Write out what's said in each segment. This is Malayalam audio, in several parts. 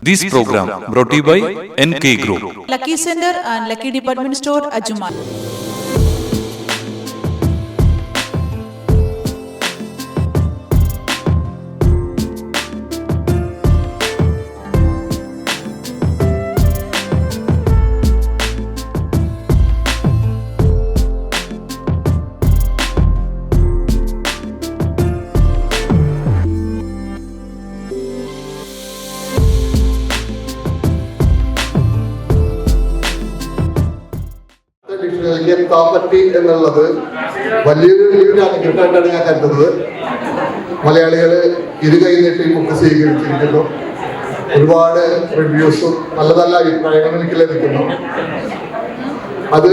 This program brought to you by NK Group, Lucky Center and Lucky Department Store, Ajuman. താപറ്റി എന്നുള്ളത് വലിയൊരു അനുഗ്രഹമായിട്ടാണ് ഞാൻ കരുതുന്നത്. മലയാളികൾ ഇരുകൈ നീട്ടി ബുക്ക് സ്വീകരിച്ചിരിക്കുന്നു. ഒരുപാട് റിവ്യൂസും നല്ല നല്ല അഭിപ്രായങ്ങളും എനിക്ക് ലഭിക്കുന്നു. അത്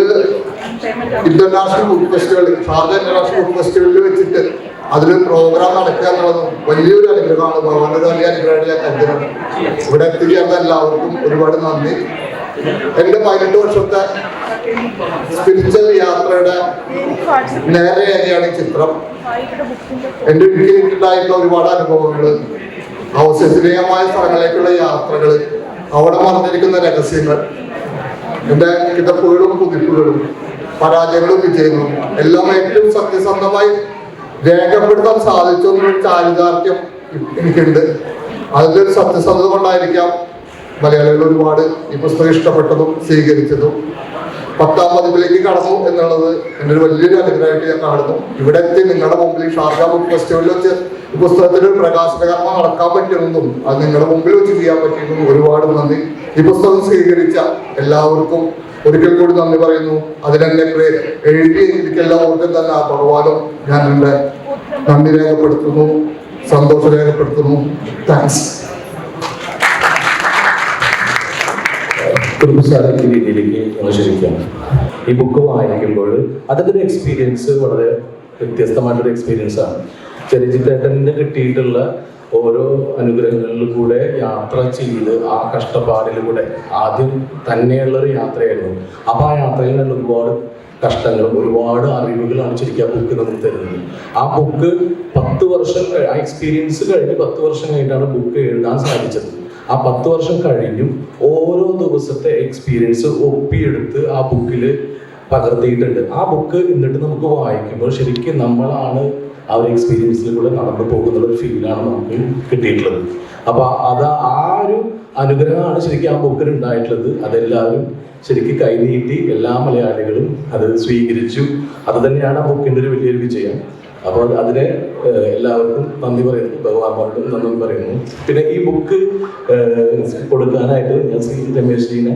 international book festival, Sharjah international book ഫെസ്റ്റിവലിൽ വെച്ചിട്ട് അതിലൊരു പ്രോഗ്രാം നടക്കുക എന്നുള്ളതും വലിയൊരു അനുഗ്രഹമാണ്. ഭഗവാന്റെ വലിയ അനുഗ്രഹമായിട്ട് ഞാൻ കരുതുന്നത്. ഇവിടെ എത്തിച്ചേർന്ന എല്ലാവർക്കും ഒരുപാട് നന്ദി. എൻ്റെ 18 വർഷത്തെ സ്പിരിച്വൽ യാത്രയുടെ നേരെയാണ് ഈ ചിത്രം. എൻ്റെ വീട്ടിലുണ്ടായിട്ടുള്ള ഒരുപാട് അനുഭവങ്ങൾ, അവസരമായ സ്ഥലങ്ങളിലേക്കുള്ള യാത്രകൾ, അവിടെ മറന്നിരിക്കുന്ന രഹസ്യങ്ങൾ, എൻ്റെ കിടപ്പുകളും കുതിപ്പുകളും പരാജയങ്ങളും വിജയങ്ങളും എല്ലാം ഏറ്റവും സത്യസന്ധമായി രേഖപ്പെടുത്താൻ സാധിച്ചു എന്നൊരു ചാരിതാർത്ഥ്യം എനിക്കുണ്ട്. അതിൻ്റെ ഒരു സത്യസന്ധത കൊണ്ടായിരിക്കാം മലയാളികൾ ഒരുപാട് ഈ പുസ്തകം ഇഷ്ടപ്പെട്ടതും സ്വീകരിച്ചതും 10ാം പതിപ്പിലേക്ക് കടന്നു എന്നുള്ളത് എൻ്റെ ഒരു വലിയൊരു അനുഗ്രഹമായിട്ട് ഞാൻ കാണുന്നു. ഇവിടെ എത്തി നിങ്ങളുടെ മുമ്പിൽ ഷാർജ ബുക്ക് ഫെസ്റ്റിവലിൽ വെച്ച് ഈ പുസ്തകത്തിന് ഒരു പ്രകാശന കർമ്മം നടക്കാൻ പറ്റുന്നതും അത് നിങ്ങളുടെ മുമ്പിൽ വെച്ച് ചെയ്യാൻ പറ്റിയതും ഒരുപാട് നന്ദി. ഈ പുസ്തകം സ്വീകരിച്ച എല്ലാവർക്കും ഒരിക്കൽ കൂടി നന്ദി പറയുന്നു. അതിനെന്നെ എഴുതി എനിക്കെല്ലാവർക്കും തന്നെ ആ ഭഗവാനും ഞാൻ എൻ്റെ നന്ദി രേഖപ്പെടുത്തുന്നു, സന്തോഷം രേഖപ്പെടുത്തുന്നു. താങ്ക്സ്. കുടുംബശാലയ്ക്ക് രീതിയിലേക്ക് ശരിക്കും ഈ ബുക്ക് വായിക്കുമ്പോൾ അതിൻ്റെ ഒരു എക്സ്പീരിയൻസ് വളരെ വ്യത്യസ്തമായിട്ടൊരു എക്സ്പീരിയൻസ് ആണ്. ചരിത്രേട്ടന് കിട്ടിയിട്ടുള്ള ഓരോ അനുഗ്രഹങ്ങളിൽ കൂടെ യാത്ര ചെയ്ത് ആ കഷ്ടപ്പാടിലൂടെ ആദ്യം തന്നെയുള്ളൊരു യാത്രയായിരുന്നു. അപ്പോൾ ആ യാത്രയിൽ നിന്ന് ഒരുപാട് കഷ്ടങ്ങളും ഒരുപാട് അറിവുകളാണ് ശരിക്കും ആ ബുക്ക് നമുക്ക് തരുന്നത്. ആ ബുക്ക് 10 വർഷം ആ എക്സ്പീരിയൻസ് കഴിഞ്ഞ് 10 വർഷം കഴിഞ്ഞിട്ടാണ് ബുക്ക് എഴുതാൻ സാധിച്ചത്. ആ 10 വർഷം കഴിഞ്ഞും ഓരോ ദിവസത്തെ എക്സ്പീരിയൻസ് ഒപ്പിയെടുത്ത് ആ ബുക്കിൽ പകർത്തിയിട്ടുണ്ട്. ആ ബുക്ക് എന്നിട്ട് നമുക്ക് വായിക്കുമ്പോൾ ശരിക്കും നമ്മളാണ് ആ ഒരു എക്സ്പീരിയൻസിലൂടെ നടന്നു പോകുന്ന ഒരു ഫീലാണ് നമുക്ക് കിട്ടിയിട്ടുള്ളത്. അപ്പോൾ അത് ആ ഒരു അനുഗ്രഹമാണ് ശരിക്കും ആ ബുക്കിൽ ഉണ്ടായിട്ടുള്ളത്. അതെല്ലാവരും ശരിക്കും കൈനീട്ടി എല്ലാ മലയാളികളും അത് സ്വീകരിച്ചു. അത് തന്നെയാണ് ആ ബുക്കിൻ്റെ ഒരു വലിയൊരു വിജയം. അപ്പോൾ അതിന് എല്ലാവർക്കും നന്ദി പറയുന്നു, ഭഗവാനോടും നന്ദി പറയുന്നു. പിന്നെ ഈ ബുക്ക് കൊടുക്കാനായിട്ട് ഞാൻ ശ്രീ രമേശ് ജീനെ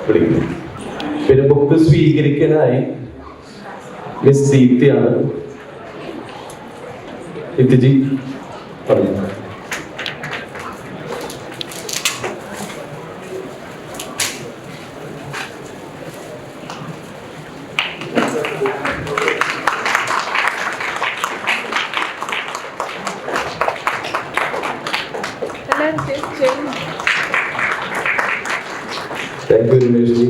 വിളിക്കുന്നു. പിന്നെ ബുക്ക് സ്വീകരിക്കാനായി മിസ് ദീപ്തിയാണ്. ദീപ്തിജി പറഞ്ഞു. Thank you Ramesh G.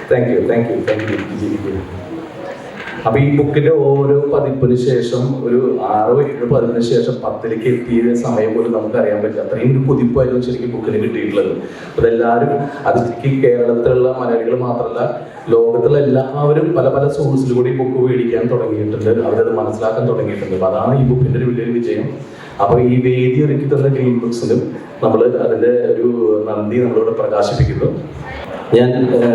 Thank you. അപ്പൊ ഈ ബുക്കിന്റെ ഓരോ പതിപ്പിന് ശേഷം ഒരു 6-7 പതിപ്പിന് ശേഷം 10ലേക്ക് എത്തിയ സമയം പോലും നമുക്ക് അറിയാൻ പറ്റില്ല. അത്രയും ഒരു കുതിപ്പായിരുന്നു ശരിക്കും ബുക്കിന് കിട്ടിയിട്ടുള്ളത്. അതെല്ലാവരും അത് കേരളത്തിലുള്ള മലയാളികൾ മാത്രമല്ല, ലോകത്തുള്ള എല്ലാവരും പല പല സോഴ്സിലൂടെ ഈ ബുക്ക് മേടിക്കാൻ തുടങ്ങിയിട്ടുണ്ട്. അവരത് മനസ്സിലാക്കാൻ തുടങ്ങിയിട്ടുണ്ട്. അപ്പൊ അതാണ് ഈ ബുക്കിന്റെ ഒരു വലിയൊരു വിജയം. അപ്പൊ ഈ വേദി ഒരുക്കി തന്ന ഗ്രീൻ ബുക്സിനും നമ്മൾ അതിന്റെ ഒരു നന്ദി നമ്മളിവിടെ പ്രകാശിപ്പിക്കുന്നു. ഞാൻ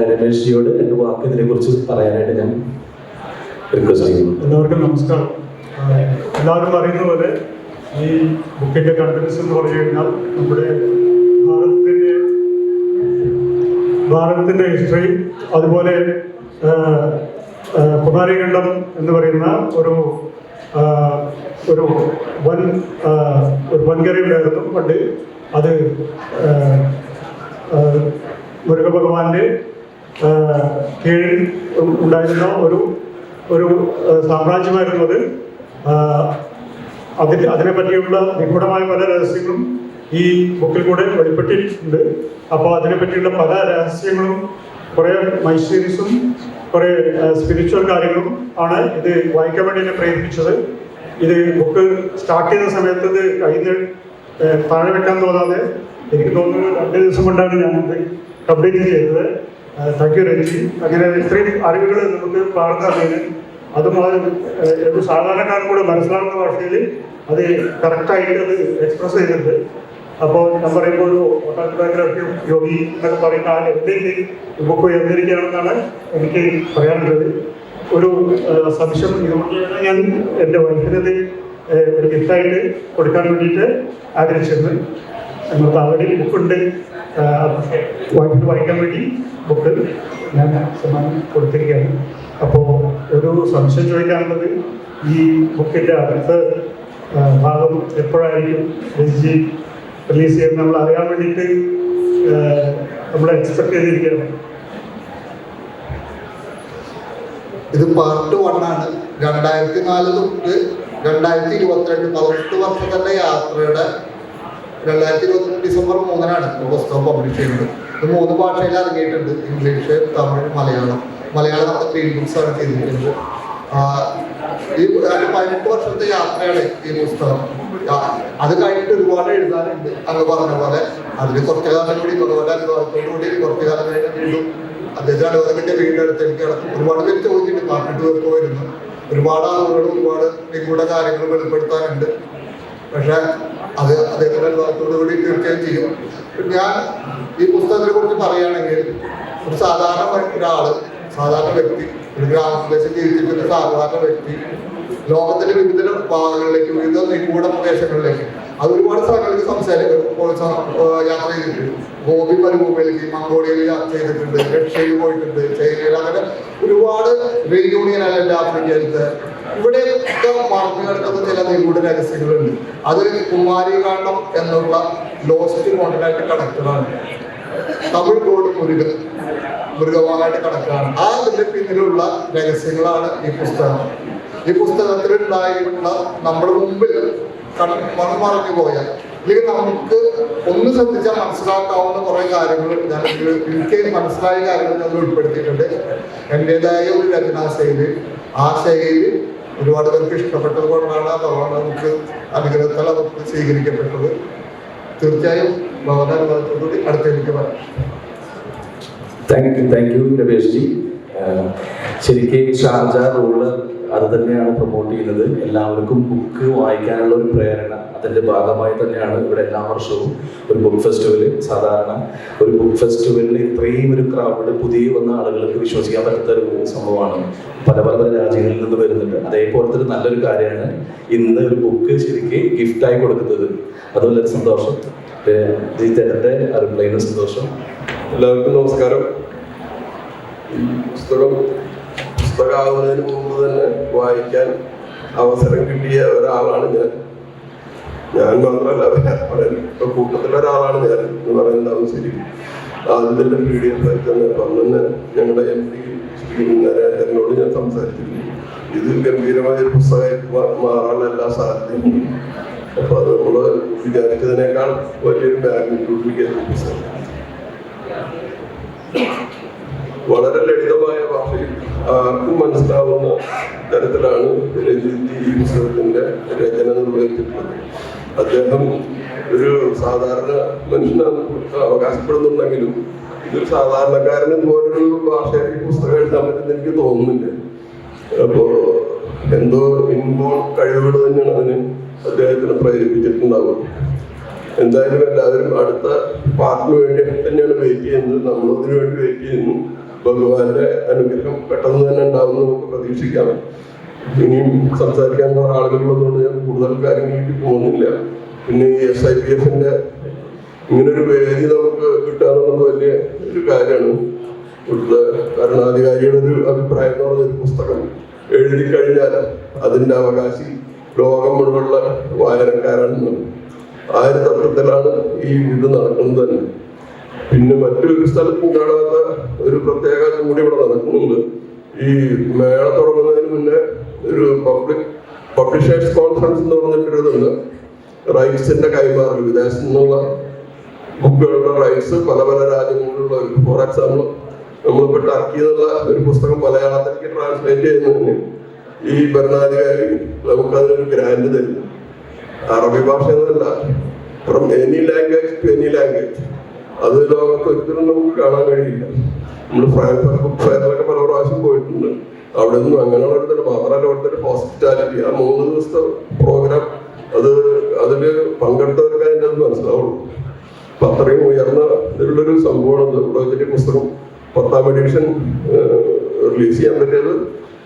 രമേശ് ജിയോട് എൻ്റെ വാക്ക് ഇതിനെ കുറിച്ച് പറയാനായിട്ട് ഞാൻ റിക്വസ്റ്റ് ചെയ്യുന്നു. എല്ലാവർക്കും നമസ്കാരം. എല്ലാവരും അറിയുന്ന പോലെ ഈ ബുക്കിന്റെ കണ്ടൻസ് എന്ന് പറഞ്ഞു കഴിഞ്ഞാൽ നമ്മുടെ ഭാരതത്തിന്റെ ഹിസ്റ്ററി, അതുപോലെ കുമാരിഖണ്ഡം എന്ന് പറയുന്ന ഒരു വൻകരയുണ്ടായിരുന്നു പണ്ട്. അത് മുരുകഭഗവാന്റെ കീഴിൽ ഉണ്ടായിരുന്ന ഒരു സാമ്രാജ്യമായിരുന്നു അത്. അതിനെപ്പറ്റിയുള്ള നിഗൂഢമായ പല രഹസ്യങ്ങളും ഈ ബുക്കിൽ കൂടെ വെളിപ്പെട്ടിട്ടുണ്ട്. അപ്പോൾ അതിനെപ്പറ്റിയുള്ള പല രഹസ്യങ്ങളും, കുറേ മൈസ്റ്റീരിയസും കുറേ സ്പിരിച്വൽ കാര്യങ്ങളും ആണ് ഇത് വായിക്കാൻ വേണ്ടി എന്നെ പ്രേരിപ്പിച്ചത്. ഇത് ബുക്ക് സ്റ്റാർട്ട് ചെയ്ത സമയത്ത് ഇത് കയ്യിൽ നിന്ന് താഴെ വെക്കാൻ തോന്നാതെ എനിക്ക് തോന്നുന്നു 2 ദിവസം കൊണ്ടാണ് ഞാനിത് കംപ്ലീറ്റ് ചെയ്തത്. Thank you Ranji. അങ്ങനെ ഇത്രയും അറിവുകൾ നമുക്ക് പകർന്നറിഞ്ഞതിന് അതും ഒരു സാധാരണക്കാരൻ കൂടെ മനസ്സിലാവുന്ന ഭാഷയിൽ അത് കറക്റ്റായിട്ട് അത് എക്സ്പ്രസ് ചെയ്തിട്ടുണ്ട്. അപ്പോൾ ഞാൻ പറയുമ്പോൾ ഒരു ഓട്ടോബയോഗ്രഫിയും യോഗി എന്നൊക്കെ പറയുന്ന ആ ലെവലിൽ ബുക്ക് ഉയർന്നിരിക്കുകയാണെന്നാണ് എനിക്ക് പറയാനുള്ളത്. ഒരു സംശയം ഇതുകൊണ്ടാണ് ഞാൻ എൻ്റെ വൈഫിനത് ഒരു ഗിഫ്റ്റായിട്ട് കൊടുക്കാൻ വേണ്ടിയിട്ട് ആഗ്രഹിച്ചിരുന്നത്. നമുക്ക് ആൾറെഡി ബുക്കുണ്ട്, വൈഫിന് വായിക്കാൻ വേണ്ടി ബുക്ക് ഞാൻ സമ്മാനം കൊടുത്തിരിക്കുകയാണ്. അപ്പോൾ ഒരു സംശയം ചോദിക്കാനുള്ളത്, ഈ ബുക്കിൻ്റെ അടുത്ത ഭാഗം എപ്പോഴായിരിക്കും രഞ്ജി റിലീസ് ചെയ്യുന്നത് നമ്മൾ അറിയാൻ വേണ്ടിയിട്ട് നമ്മൾ എക്സ്പെക്ട് ചെയ്തിരിക്കുകയാണ്. ഇത് പാർട്ട് 1 ആണ്. 2004 തൊട്ട് 2022 18 വർഷത്തെ യാത്രയുടെ 2020 ഡിസംബർ 3-നാണ് പുസ്തകം പബ്ലിഷ് ചെയ്യുന്നത്. ഇത് 3 ഭാഷയിൽ ഇറങ്ങിയിട്ടുണ്ട്: ഇംഗ്ലീഷ്, തമിഴ്, മലയാളം. മലയാളം നമ്മുടെ ഗ്രീൻ ബുക്സ് ആണ് ചെയ്തിരിക്കുന്നത്. ഈ 18 വർഷത്തെ യാത്രയാണ് ഈ പുസ്തകം. അത് കഴിഞ്ഞിട്ട് ഒരുപാട് എഴുതാനുണ്ട്. അങ്ങ് പറഞ്ഞ പോലെ അതിന് കുറച്ചു കാലം കൂടി ഭഗവാന്റെ അനുഭവത്തോടുകൂടി കുറച്ചു കാലം കഴിഞ്ഞ വീണ്ടും അദ്ദേഹത്തിന് അനുഭവം കിട്ടിയ വീടിൻ്റെ അടുത്തേക്ക് കിടക്കും. ഒരുപാട് പേര് ചോദിച്ചിട്ടുണ്ട്, പാർട്ടിട്ട് പേർക്ക് വരുന്നു. ഒരുപാട് ആളുകളും ഒരുപാട് നിഗൂഢ കാര്യങ്ങൾ വെളിപ്പെടുത്താനുണ്ട്. പക്ഷെ അത് അദ്ദേഹത്തിന്റെ അനുഭവത്തോടു കൂടി തീർച്ചയായും ചെയ്യും. ഞാൻ ഈ പുസ്തകത്തിനെ കുറിച്ച് പറയുകയാണെങ്കിൽ, ഒരു സാധാരണ വ്യക്തി, ഒരു ഗ്രാമപ്രദേശം ജീവിച്ചിരിക്കുന്ന സാധാരണ വ്യക്തി ലോകത്തിന്റെ വിവിധ ഭാഗങ്ങളിലേക്ക്, വിവിധ നിഗൂഢ പ്രദേശങ്ങളിലേക്ക്, അത് ഒരുപാട് സ്ഥലങ്ങളിലേക്ക് യാത്ര ചെയ്തിട്ടുണ്ട്. ഗോപി മരുഭൂമിയിലേക്ക്, മംഗോളിയയിൽ യാത്ര ചെയ്തിട്ടുണ്ട്, റഷ്യയിൽ പോയിട്ടുണ്ട്, ചൈനയിൽ, അങ്ങനെ ഒരുപാട് റീയൂണിയൻ അല്ലെങ്കിൽ ആഫ്രിക്കയിലത്തെ ഇവിടെയൊക്കെ മറന്നു കിടക്കുന്ന ചില നിഗൂഢ രഹസ്യങ്ങളുണ്ട്. അത് കുമാരികാണ്ഡം എന്നുള്ള ലോസ്റ്റ് കോണ്ടിനായിട്ട് കണക്റ്റഡാണ്. തമിഴ്നാട് മൃഗമായിട്ട് കണക്കാണ്. ആ അതിന്റെ പിന്നിലുള്ള രഹസ്യങ്ങളാണ് ഈ പുസ്തകം. ഈ പുസ്തകത്തിൽ ഉണ്ടായിട്ടുള്ള നമ്മുടെ മുമ്പിൽ മറന്നു പോയ, അല്ലെങ്കിൽ നമുക്ക് ഒന്ന് ശ്രദ്ധിച്ചാൽ മനസ്സിലാക്കാവുന്ന കുറെ കാര്യങ്ങൾ എനിക്ക് മനസ്സിലായ കാര്യങ്ങൾ ഞാൻ ഉൾപ്പെടുത്തിയിട്ടുണ്ട്. എൻ്റെതായ ഒരു രചനാ ശൈലി, ആ ശൈലി ഒരുപാട് പേർക്ക് ഇഷ്ടപ്പെട്ടത് കൊണ്ടാണ് ഭഗവാൻ നമുക്ക് അനുഗ്രഹത്താൽ നമുക്ക് സ്വീകരിക്കപ്പെട്ടത്. തീർച്ചയായും ഭഗവാന്റെ അനുഭവത്തോടുകൂടി അടുത്തേക്ക് വരാം. Thank you Ramesh G. ശരിക്കും ഷാർജ റൂള് അത് തന്നെയാണ് പ്രൊമോട്ട് ചെയ്യുന്നത്. എല്ലാവർക്കും ബുക്ക് വായിക്കാനുള്ള ഒരു പ്രേരണ അതിൻ്റെ ഭാഗമായി തന്നെയാണ് ഇവിടെ എല്ലാ വർഷവും ഒരു ബുക്ക് ഫെസ്റ്റിവൽ. സാധാരണ ഒരു ബുക്ക് ഫെസ്റ്റിവലിന് ഇത്രയും ഒരു ക്രൗഡ് പുതിയ വന്ന ആളുകൾക്ക് വിശ്വസിക്കാൻ പറ്റാത്ത ഒരു സംഭവമാണ്. പല രാജ്യങ്ങളിൽ നിന്ന് വരുന്നുണ്ട്. അതേപോലത്തെ ഒരു നല്ലൊരു കാര്യമാണ് ഇന്ന് ഒരു ബുക്ക് ശരിക്കും ഗിഫ്റ്റായി കൊടുക്കുന്നത്. അത് വളരെ സന്തോഷം. ജീത്തേട്ടൻ്റെ റിപ്ലൈന് സന്തോഷം. എല്ലാവർക്കും നമസ്കാരം. ഈ പുസ്തകമാകുന്നതിന് മുമ്പ് തന്നെ വായിക്കാൻ അവസരം കിട്ടിയ ഒരാളാണ് ഞാൻ മാത്രമല്ല, ഇപ്പൊ കൂട്ടത്തിലൊരാളാണ് ഞാൻ എന്ന് പറയുന്നതാണ് ശരി. അതിൻ്റെ PDF തന്നെ പറഞ്ഞ ഞങ്ങളുടെ MP നരേന്ദ്രനോട് ഞാൻ സംസാരിച്ചിരുന്നു. ഇത് ഗംഭീരമായ ഒരു പുസ്തകമായി മാറാനുള്ള എല്ലാ സാധ്യതയും. അപ്പൊ അത് നമ്മള് വിചാരിച്ചതിനേക്കാൾ വലിയൊരു മാഗ്നിറ്റ്യൂഡിലേക്ക് പുസ്തകം. വളരെ ലളിതമായ ഭാഷയിൽ ആർക്കും മനസ്സിലാവുന്ന തരത്തിലാണ് രഞ്ജിത്ത് ഈ പുസ്തകത്തിന്റെ രചന നിർവഹിച്ചിട്ടുള്ളത്. അദ്ദേഹം ഒരു സാധാരണ മനുഷ്യനാണ് അവകാശപ്പെടുന്നുണ്ടെങ്കിലും ഇതൊരു സാധാരണക്കാരന് പോലൊരു ഭാഷയിൽ ഈ പുസ്തകം എഴുതാൻ പറ്റുന്ന എനിക്ക് തോന്നുന്നില്ല. അപ്പോ എന്തോ ഇൻബോൺ കഴിവുകൾ തന്നെയാണ് അതിന് അദ്ദേഹത്തിന് പ്രേരിപ്പിച്ചിട്ടുണ്ടാവുക. എന്തായാലും എല്ലാവരും അടുത്ത പാർട്ടിന് വേണ്ടി തന്നെയാണ് വെയിറ്റ് ചെയ്യുന്നത്. നമ്മളതിനു വേണ്ടി വെയിറ്റ് ചെയ്യുന്നു. ഭഗവാന്റെ അനുഗ്രഹം പെട്ടെന്ന് തന്നെ ഉണ്ടാവുമെന്ന് നമുക്ക് പ്രതീക്ഷിക്കാം. ഇനിയും സംസാരിക്കാനുള്ള ആളുകളുള്ളതുകൊണ്ട് ഞാൻ കൂടുതൽ കാര്യങ്ങളിലേക്ക് പോകുന്നില്ല. പിന്നെ ഈ SIPFന്റെ ഇങ്ങനൊരു വേദി നമുക്ക് കിട്ടാന്നുള്ളത് വലിയ ഒരു കാര്യമാണ്. ഇവിടുത്തെ ഭരണാധികാരിയുടെ ഒരു അഭിപ്രായം എന്ന് പറഞ്ഞൊരു പുസ്തകം എഴുതി കഴിഞ്ഞാൽ അതിൻ്റെ അവകാശി ലോകം മുഴുവനുള്ള വായനക്കാരാണെന്ന് ആ ഒരു തത്വത്തിലാണ് ഈ ഇത് നടക്കുന്നത് തന്നെ. പിന്നെ മറ്റൊരു സ്ഥലത്തും കാണാത്ത ഒരു പ്രത്യേക കൂടി ഇവിടെ നടക്കുന്നുണ്ട്. ഈ മേള തുടങ്ങുന്നതിന് മുന്നേ ഒരു പബ്ലിഷേഴ്സ് കോൺഫറൻസ് എന്ന് പറഞ്ഞിട്ടൊരിതുണ്ട്. റൈറ്റ്സിന്റെ കൈമാറൽ, വിദേശത്തു നിന്നുള്ള ബുക്കുകളുടെ റൈറ്റ്സ് പല രാജ്യങ്ങളിലുള്ള. ഫോർ എക്സാമ്പിൾ നമ്മളിപ്പോൾ ടർക്കിയിൽ നിന്നുള്ള ഒരു പുസ്തകം മലയാളത്തിലേക്ക് ട്രാൻസ്ലേറ്റ് ചെയ്യുന്നതിന് ഈ ഭരണാധികാരി നമുക്കതിനൊരു ഗ്രാൻഡ് തരും. അറബി ഭാഷ എന്നല്ല, from any language to any language. അത് ലോകത്ത് ഒരിക്കലും നമുക്ക് കാണാൻ കഴിയില്ല. നമ്മൾ ഫ്രാങ്ക്ഫർട്ട് ബുക്ക് ഫെയറിലൊക്കെ പല പ്രാവശ്യം പോയിട്ടുണ്ട്. അവിടെ നിന്നും അങ്ങനെയുള്ള ഒരു മാത്രമല്ല അവിടുത്തെ ഒരു ഹോസ്പിറ്റാലിറ്റി, ആ 3 ദിവസത്തെ പ്രോഗ്രാം അതിൽ പങ്കെടുത്തവർക്ക് അതിൻ്റെ അത് മനസ്സിലാവുള്ളൂ. അപ്പം അത്രയും ഉയർന്ന ഇതിലുള്ളൊരു സംഭവമാണ്. ഇവിടെ ഇതിൻ്റെ പുസ്തകം 10ാം എഡിഷൻ റിലീസ് ചെയ്യാൻ പറ്റിയത്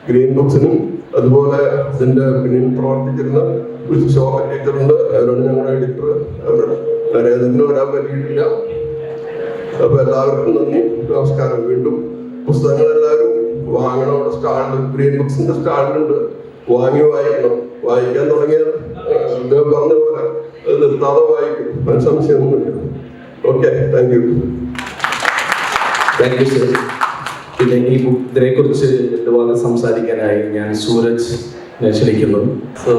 ഗ്രീൻ ബുക്സിനും അതുപോലെ ഇതിൻ്റെ പിന്നിൽ പ്രവർത്തിച്ചിരുന്ന ഒരു ശോഭ ടീച്ചറുണ്ട്, അവരാണ് ഞങ്ങളുടെ എഡിറ്റർ. അവർ നരേന്ദ്രന് വരാൻ പറ്റിയിട്ടില്ല. അപ്പോൾ എല്ലാവർക്കും നന്ദി, നമസ്കാരം. വീണ്ടും പുസ്തകങ്ങൾ എല്ലാവരും വാങ്ങണം. അവിടെ സ്റ്റാളിൽ ഗ്രീൻ ബുക്സിന്റെ സ്റ്റാളിലുണ്ട്, വായിക്കണം. വായിക്കാൻ തുടങ്ങിയാൽ അദ്ദേഹം പറഞ്ഞ പോലെ അത് നിർത്താതെ വായിക്കും, അതിന് സംശയമൊന്നുമില്ല. Okay, thank you. Thank you sir. പിന്നെ ഈ ഇതിനെ കുറിച്ച് ഒരുപാട് സംസാരിക്കാനായി ഞാൻ സൂരജ് ക്ഷണിക്കുന്നു. സോ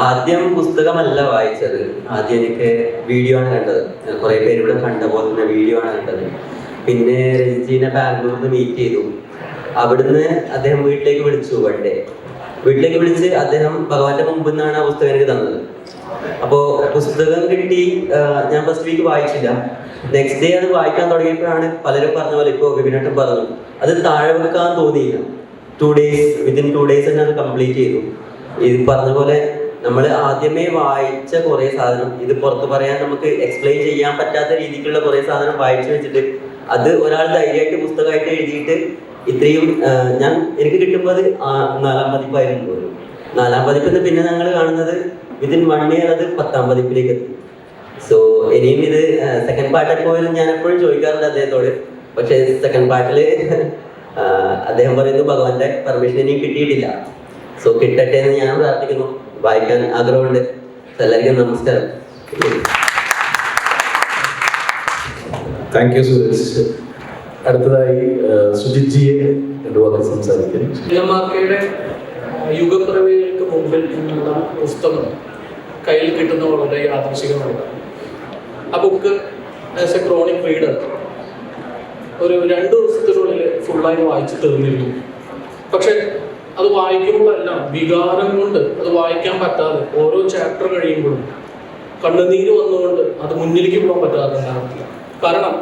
ആദ്യം പുസ്തകമല്ല വായിച്ചത്, ആദ്യം എനിക്ക് വീഡിയോ ആണ് കണ്ടത്. കുറേ പേര് ഇവിടെ കണ്ട പോലെ തന്നെ വീഡിയോ ആണ് കണ്ടത്. പിന്നെ രജിനെ ബാംഗ്ലൂരിൽ നിന്ന് മീറ്റ് ചെയ്തു. അവിടുന്ന് അദ്ദേഹം വീട്ടിലേക്ക് വിളിച്ചു. വീട്ടിലേക്ക് വിളിച്ച് അദ്ദേഹം ഭഗവാന്റെ മുമ്പിൽ നിന്നാണ് ആ പുസ്തകം എനിക്ക് തന്നത്. അപ്പോൾ പുസ്തകം കിട്ടി. ഞാൻ ഫസ്റ്റ് വീക്ക് വായിച്ചില്ല. നെക്സ്റ്റ് ഡേ അത് വായിക്കാൻ തുടങ്ങിയപ്പോഴാണ് പലരും പറഞ്ഞ പോലെ ഇപ്പോൾ വിപിനേട്ടൻ പറഞ്ഞു, അത് താഴെ വെക്കാൻ തോന്നിയില്ല. 2 days, വിത്തിൻ 2 days തന്നെ അത് കംപ്ലീറ്റ് ചെയ്തു. ഇത് പറഞ്ഞ പോലെ നമ്മൾ ആദ്യമേ വായിച്ച കുറേ സാധനം, ഇത് പുറത്ത് പറയാൻ നമുക്ക് എക്സ്പ്ലെയിൻ ചെയ്യാൻ പറ്റാത്ത രീതിക്കുള്ള കുറേ സാധനം വായിച്ചു വെച്ചിട്ട് അത് ഒരാൾ ധൈര്യമായിട്ട് പുസ്തകമായിട്ട് എഴുതിയിട്ട് ഇത്രയും എനിക്ക് കിട്ടുമ്പോൾ അത് 4ാം പതിപ്പായിരുന്നു. 4ാം പതിപ്പിൽ നിന്ന് പിന്നെ ഞങ്ങൾ കാണുന്നത് വിത്തിൻ 1 year അത് 10ാം പതിപ്പിലേക്ക് എത്തി. സോ ഇനിയും ഇത് സെക്കൻഡ് പാർട്ടൊക്കെ പോയാലും ഞാൻ എപ്പോഴും ചോദിക്കാറുണ്ട് അദ്ദേഹത്തോട്. പക്ഷേ സെക്കൻഡ് പാർട്ടിൽ അദ്ദേഹം പറയുന്നു ഭഗവാന്റെ പെർമിഷൻ ഇനിയും കിട്ടിയിട്ടില്ല. സോ കിട്ടട്ടെ എന്ന് ഞാൻ പ്രാർത്ഥിക്കുന്നു. വായിക്കാൻ ആഗ്രഹമുണ്ട്. എല്ലാവർക്കും നമസ്കാരം. Thank you Suresh. അടുത്തതായി സുജിത് ജിയെ രണ്ടുവാക്ക് സംസാരിക്കും. മാർക്കയുടെ യുഗപ്രവേശിക്ക് മുമ്പിൽ എന്നുള്ള പുസ്തകം കയ്യിൽ കിട്ടുന്ന വളരെ യാദൃശികമാണ്. ആ book as A chronic reader ഒരു 2 ദിവസത്തിനുള്ളിൽ ഫുള്ളായി വായിച്ച് തീർന്നിരുന്നു. പക്ഷെ അത് വായിക്കുമ്പോഴെല്ലാം വികാരം കൊണ്ട് അത് വായിക്കാൻ പറ്റാതെ ഓരോ ചാപ്റ്റർ കഴിയുമ്പോഴും കണ്ണുനീര് വന്നുകൊണ്ട് അത് മുന്നിലേക്ക് പോകാൻ പറ്റാതെ. കാരണം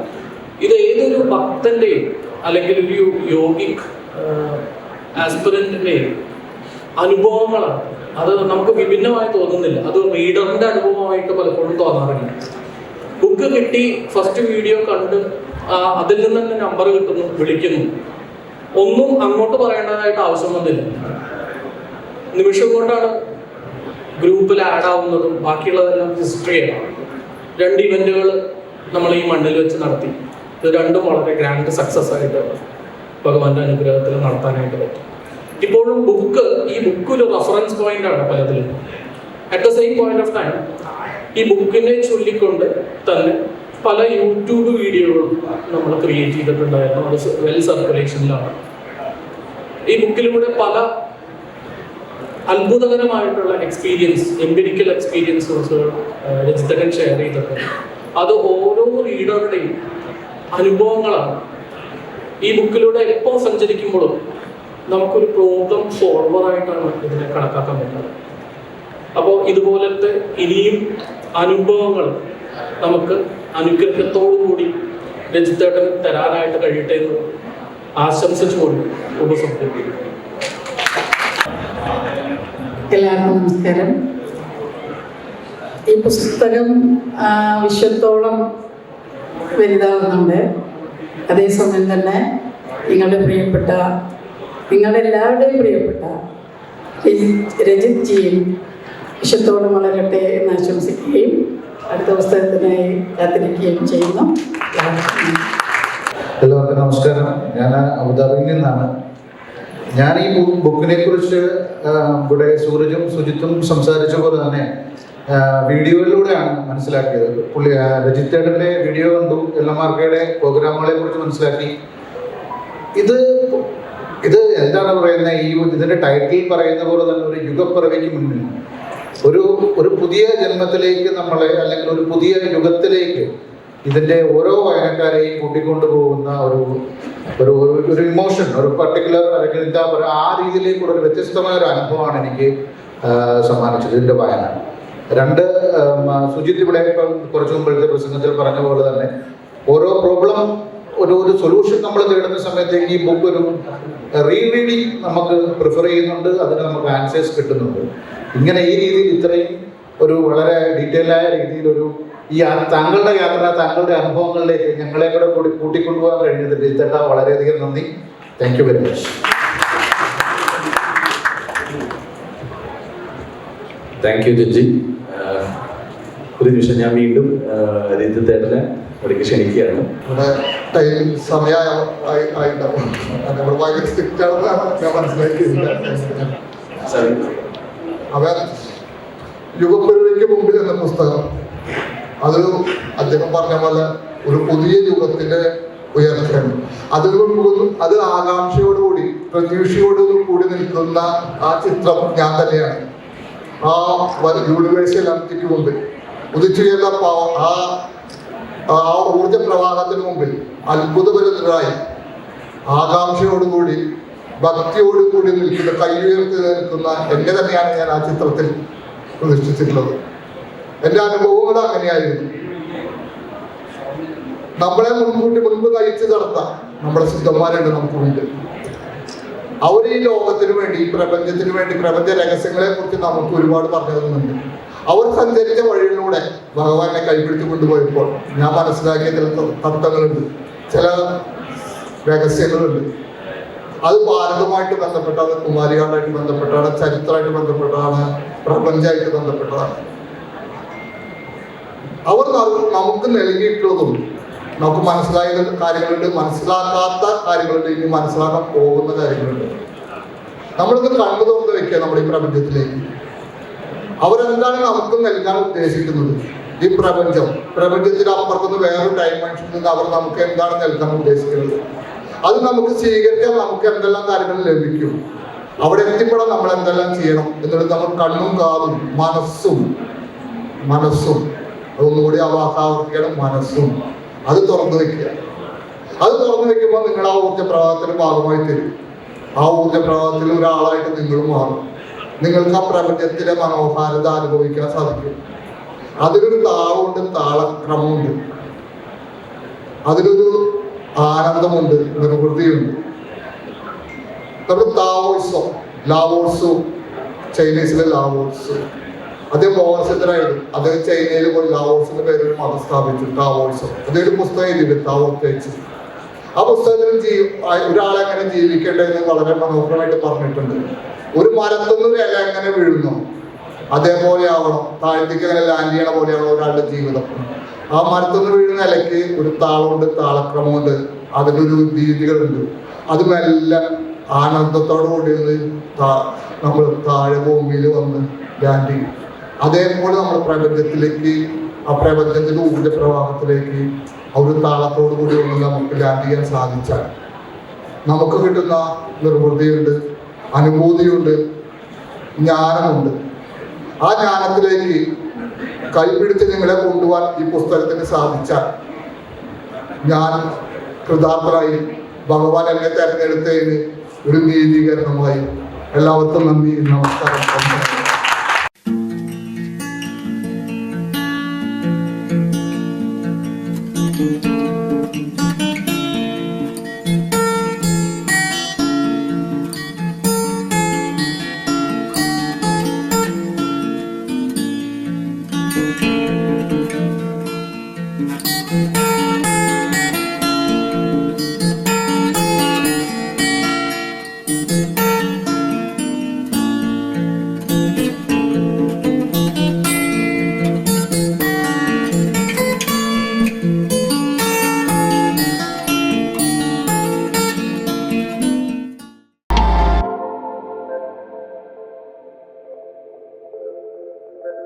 ഇത് ഏതൊരു ഭക്തൻ്റെയും അല്ലെങ്കിൽ ഒരു യോഗിക് ആസ്പിറൻറ്റിൻ്റെയും അനുഭവങ്ങളാണ്. അത് നമുക്ക് വിഭിന്നമായി തോന്നുന്നില്ല. അത് റീഡറിൻ്റെ അനുഭവമായിട്ട് പലപ്പോഴും തോന്നാറില്ല. ബുക്ക് കിട്ടി, ഫസ്റ്റ് വീഡിയോ കണ്ട് അതിൽ നിന്ന് തന്നെ നമ്പർ കിട്ടുന്നു, വിളിക്കുന്നു. ഒന്നും അങ്ങോട്ട് പറയേണ്ടതായിട്ട് ആവശ്യം വന്നില്ല. നിമിഷം കൊണ്ടാണ് ഗ്രൂപ്പിൽ ആഡ് ആവുന്നതും ബാക്കിയുള്ളതെല്ലാം ഹിസ്റ്ററിയാണ്. 2 ഇവൻറ്റുകൾ നമ്മൾ ഈ മണ്ണിൽ വെച്ച് നടത്തി. ഇത് 2ഉം വളരെ ഗ്രാൻഡ് സക്സസ് ആയിട്ട് ഭഗവാന്റെ അനുഗ്രഹത്തിൽ നടത്താനായിട്ട് പറ്റും. ഇപ്പോഴും ഈ ബുക്ക് ഒരു റെഫറൻസ് പോയിന്റ് ആണ് പലതിലും. At the same point of time ഈ ബുക്കിനെ ചൊല്ലിക്കൊണ്ട് തന്നെ പല യൂട്യൂബ് വീഡിയോകളും നമ്മൾ ക്രിയേറ്റ് ചെയ്തിട്ടുണ്ടായിരുന്നു. അത് വെൽ സർക്കുലേഷനിലാണ്. ഈ ബുക്കിലൂടെ പല അത്ഭുതകരമായിട്ടുള്ള എംപിരിക്കൽ എക്സ്പീരിയൻസുകൾ രജിതകൻ ഷെയർ ചെയ്തിട്ടുണ്ട്. അത് ഓരോ റീഡറുടെയും അനുഭവങ്ങളാണ്. ഈ ബുക്കിലൂടെ എപ്പോൾ സഞ്ചരിക്കുമ്പോഴും നമുക്കൊരു പ്രോബ്ലം സോൾവറായിട്ടാണ് ഇതിനെ കണക്കാക്കാൻ പറ്റുന്നത്. അപ്പോൾ ഇതുപോലത്തെ ഇനിയും അനുഭവങ്ങൾ നമുക്ക് അനുഗ്രഹത്തോടു കൂടി രജിതേട്ടൻ തരാനായിട്ട് കഴിയട്ടെ എന്ന് ആശംസിച്ചുകൊണ്ട് ഉപസംഹരിക്കുന്നു. എല്ലാവർക്കും നമസ്കാരം. ഈ പുസ്തകം വിശ്വത്തോളം വലുതാവുന്നുണ്ട്. അതേസമയം തന്നെ നിങ്ങളെല്ലാവരുടെയും പ്രിയപ്പെട്ട രജിത് ജിയും വിശ്വത്തോളം വളരട്ടെ എന്ന് ആശംസിക്കുകയും അടുത്ത പുസ്തകത്തിനായി കാത്തിരിക്കുകയും ചെയ്യുന്നു. എല്ലാവർക്കും നമസ്കാരം. ഞാൻ അബുദാബിയിൽ നിന്നാണ്. ഞാൻ ഈ ബുക്കിനെ കുറിച്ച് ഇവിടെ സൂരജും സുജിത്തും സംസാരിച്ച പോലെ തന്നെ വീഡിയോയിലൂടെയാണ് മനസ്സിലാക്കിയത്. രജിത്തേട്ടൻ്റെ വീഡിയോ കണ്ടു, എല്ലമാർക്കയുടെ പ്രോഗ്രാമുകളെ കുറിച്ച് മനസ്സിലാക്കി. ഇത് എന്താണ് പറയുന്നത്, ഇതിൻ്റെ ടൈറ്റിൽ പറയുന്ന പോലെ തന്നെ ഒരു യുഗപ്പിറവിക്ക് മുന്നിൽ ഒരു പുതിയ ജന്മത്തിലേക്ക് നമ്മളെ, അല്ലെങ്കിൽ ഒരു പുതിയ യുഗത്തിലേക്ക് ഇതിൻ്റെ ഓരോ വായനക്കാരെയും കൂട്ടിക്കൊണ്ടു പോകുന്ന ഒരു ഇമോഷൻ, ഒരു പർട്ടിക്കുലർ, അല്ലെങ്കിൽ എന്താ പറയുക, ആ രീതിയിലേക്കുള്ള ഒരു വ്യത്യസ്തമായ ഒരു അനുഭവമാണ് എനിക്ക് സമ്മാനിച്ചത് ഇതിൻ്റെ വായന. രണ്ട്, സുജിത്ത് ഇവിടെ ഇപ്പം കുറച്ച് മുമ്പത്തെ പ്രസംഗത്തിൽ പറഞ്ഞ പോലെ തന്നെ ഓരോ പ്രോബ്ലം ഒരു സൊല്യൂഷൻ നമ്മൾ തേടുന്ന സമയത്തേക്ക് ഈ ബുക്ക് ഒരു റീറീഡിങ് നമുക്ക് പ്രിഫർ ചെയ്യുന്നുണ്ട്, അതിന് നമുക്ക് ആൻസേഴ്സ് കിട്ടുന്നുണ്ട്. ഇങ്ങനെ ഈ രീതിയിൽ ഇത്രയും ഒരു വളരെ ഡീറ്റെയിലായ രീതിയിൽ ഈ താങ്കളുടെ യാത്ര, താങ്കളുടെ അനുഭവങ്ങളിലേക്ക് ഞങ്ങളെ കൂടെ കൂടി കൂട്ടിക്കൊണ്ടുപോകാൻ കഴിഞ്ഞതിൽ ഇതെല്ലാം വളരെയധികം നന്ദി. Thank you very much. Thank you judge. ഒരു നിമിഷം ഞാൻ വീണ്ടും രഞ്ജിത്തേട്ടനെ ഇവിടേക്ക് ക്ഷണിക്കുകയാണ്. ഇവിടെ ടൈം സമയമായിട്ടുണ്ടാവും. നമ്മൾ ഭയങ്കര സ്ട്രിക്റ്റ് ആണെന്നാണ് ഞാൻ മനസ്സിലാക്കിയില്ല. അവൻ യുഗപ്പെരുമയ്ക്ക് മുമ്പിൽ എന്ന പുസ്തകം, അതൊരു അദ്ദേഹം പറഞ്ഞ പോലെ ഒരു പുതിയ യുഗത്തിന്റെ ഉയർച്ചയാണ്. അത് ആകാംക്ഷയോടുകൂടി പ്രതീക്ഷയോടുകൂടി നിൽക്കുന്ന ആ ചിത്രം ഞാൻ തന്നെയാണ്. ആ യൂണിവേഴ്സൽ അന്തിക്ക് മുമ്പിൽ ഉദിച്ചുയർന്ന ആ ഊർജ പ്രവാഹത്തിന് മുമ്പിൽ അത്ഭുതപരതരായി ആകാംക്ഷയോടുകൂടി ഭക്തിയോടുകൂടി നിൽക്കുന്ന, കൈയുയർത്തി നിൽക്കുന്ന എന്നെ തന്നെയാണ് ഞാൻ ആ ചിത്രത്തിൽ പ്രതിഷ്ഠിച്ചിട്ടുള്ളത്. എൻ്റെ അനുഭവങ്ങൾ അങ്ങനെയായിരുന്നു. നമ്മളെ മുൻപ് കഴിച്ച് നടത്താൻ നമ്മുടെ സിദ്ധന്മാരുണ്ട് നമുക്ക് മുന്നിൽ. അവർ ഈ ലോകത്തിന് വേണ്ടി, ഈ പ്രപഞ്ചത്തിന് വേണ്ടി, പ്രപഞ്ച രഹസ്യങ്ങളെ കുറിച്ച് നമുക്ക് ഒരുപാട് പറഞ്ഞു തരുന്നുണ്ട്. അവർ സഞ്ചരിച്ച വഴിയിലൂടെ ഭഗവാനെ കൈപിടിച്ചു കൊണ്ടുപോയപ്പോൾ ഞാൻ മനസ്സിലാക്കിയ ചില തത്വങ്ങളുണ്ട്, ചില രഹസ്യങ്ങളുണ്ട്. അത് ഭാരതവുമായിട്ട് ബന്ധപ്പെട്ടാണ്, കുമാരികളുമായിട്ട് ബന്ധപ്പെട്ടാണ്, ചരിത്രമായിട്ട് ബന്ധപ്പെട്ടാണ്, പ്രപഞ്ചമായിട്ട് ബന്ധപ്പെട്ടതാണ്. അവർ നമുക്ക് നൽകിയിട്ടുള്ളതും നമുക്ക് മനസ്സിലായ കാര്യങ്ങളുണ്ട്, മനസ്സിലാക്കാത്ത കാര്യങ്ങളുണ്ട്, ഇനി മനസ്സിലാക്കാൻ പോകുന്ന കാര്യങ്ങളുണ്ട്. നമ്മളിത് കണ്ണു തുറന്ന് വെക്കുക നമ്മുടെ ഈ പ്രപഞ്ചത്തിലേക്ക്. അവരെന്താണ് നമുക്ക് നൽകാൻ ഉദ്ദേശിക്കുന്നത്? ഈ പ്രപഞ്ചത്തിന് അപ്പുറത്തുനിന്ന് വേറൊരു ഡയമെൻഷനിൽ നിന്ന് അവർ നമുക്ക് എന്താണ് നൽകാൻ ഉദ്ദേശിക്കുന്നത്? അത് നമുക്ക് സ്വീകരിക്കാൻ നമുക്ക് എന്തെല്ലാം കാര്യങ്ങൾ ലഭിക്കും, അവിടെ എത്തിപ്പെടാൻ നമ്മൾ എന്തെല്ലാം ചെയ്യണം എന്നുള്ളത് നമ്മൾ കണ്ണും കാതും മനസ്സും അതൊന്നുകൂടി ആവർത്തിക്കണം, മനസ്സും അത് തുറന്നു വെക്കുക. അത് തുറന്നു വെക്കുമ്പോൾ നിങ്ങൾ ആ ഊർജ്ജ പ്രവാഹത്തിന് ഭാഗമായി തരും. ആ ഊർജ്ജ പ്രവാഹത്തിൽ ഒരാളായിട്ട് നിങ്ങളും മാറും. നിങ്ങൾക്ക് ആ പ്രപഞ്ചത്തിലെ മനോഹാരിത അനുഭവിക്കാൻ സാധിക്കും. അതിലൊരു താളമുണ്ട്, താളക്രമമുണ്ട്, അതിലൊരു ആനന്ദമുണ്ട്, നിർവൃതിയുണ്ട്. നമ്മുടെ ലാവോഴ്സോ ചൈനീസിലെ ലാവോഴ്സ്, അദ്ദേഹം ബോധസിദ്ധനായിരുന്നു. അദ്ദേഹം ചൈനയിൽ പോയി ലാവോഴ്സിന്റെ പേരിൽ മതം സ്ഥാപിച്ചു, ടാവോഴ്സോ. അദ്ദേഹം പുസ്തകം എഴുതിയിട്ട് താവോർത്തേച്ച്. ആ പുസ്തകത്തിൽ ഒരാളെങ്ങനെ ജീവിക്കേണ്ടതെന്ന് വളരെ മനോഹരമായിട്ട് പറഞ്ഞിട്ടുണ്ട്. ഒരു മരത്തൊന്നൊരു ഇല എങ്ങനെ വീഴുന്നു അതേപോലെ ആവണം, താഴ്ത്തേക്ക് അങ്ങനെ ലാൻഡ് ചെയ്യണ പോലെയാവണം ഒരാളുടെ ജീവിതം. ആ മരത്തൊന്ന് വീഴുന്ന ഇലയ്ക്ക് ഒരു താളമുണ്ട്, താളക്രമമുണ്ട്, അതിലൊരു രീതികളുണ്ട്. അത് മെല്ലെ ആനന്ദത്തോടു കൂടി നമ്മൾ താഴെ ഭൂമിയിൽ വന്ന് ലാൻഡ് ചെയ്യും. അതേപോലെ നമ്മൾ പ്രപഞ്ചത്തിലേക്ക്, ആ പ്രപഞ്ചത്തിന്റെ ഊർജ്ജ പ്രവാഹത്തിലേക്ക് ഒരു താളത്തോടു കൂടി ഒന്ന് നമുക്ക് ലാൻഡ് ചെയ്യാൻ സാധിച്ചാൽ നമുക്ക് കിട്ടുന്ന നിർവൃതിയുണ്ട്, അനുഭൂതിയുണ്ട്, ജ്ഞാനമുണ്ട്. ആ ജ്ഞാനത്തിലേക്ക് കൈപിടിച്ച് നിങ്ങളെ കൊണ്ടുപോകാൻ ഈ പുസ്തകത്തിന് സാധിച്ചാൽ ഞാൻ കൃതാർത്ഥനായി. ഭഗവാൻ എന്നെ തെരഞ്ഞെടുത്തതിന് ഒരു നീതീകരണമായി. എല്ലാവർക്കും നന്ദി, നമസ്കാരം.